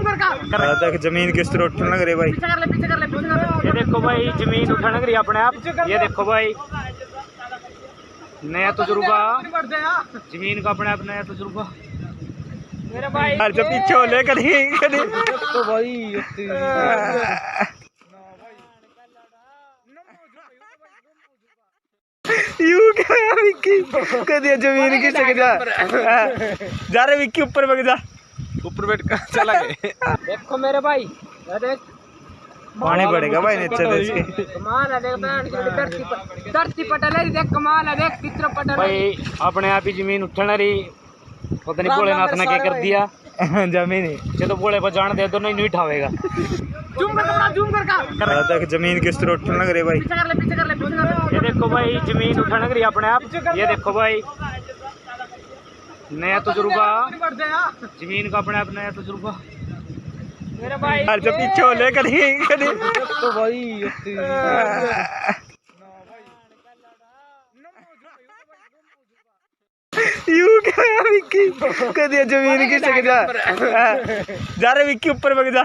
तक जमीन किस तरह उठने लग रही भाई। ये देखो भाई जमीन उठने लग रही अपने आप। ये देखो भाई नया तजुर्बा जमीन का अपने आप नया तजुर्बा मेरे भाई। जो पीछे हो ले कभी कभी तो भाई यू क्या विक्की कभी जमीन की सक जा रे विक्की ऊपर बग जा ऊपर बैठ कर चला गए। देखो मेरे भाई देख पानी पड़ेगा भाई नीचे इसके। कमाल है देख धरती पटल है देख कमाल है देख कितना पटल भाई अपने आप ही जमीन उठने रही। पता नहीं भोलेनाथ ने क्या कर दिया जमीन ये तो बोले पर जान दे दो नहीं उठावेगा। जूम कर तक जमीन किस तरह उठने लग रही भाई। ये देखो भाई जमीन उठने लग रही अपने आप। ये देखो भाई नया तजुर्बा जमीन का अपने आप नया तजुर्बा मेरे भाई। जो पीछे हो ले कभी कभी तो भाई यू क्या विक्की कभी जमीन की सक जा रे विक्की ऊपर बग जा।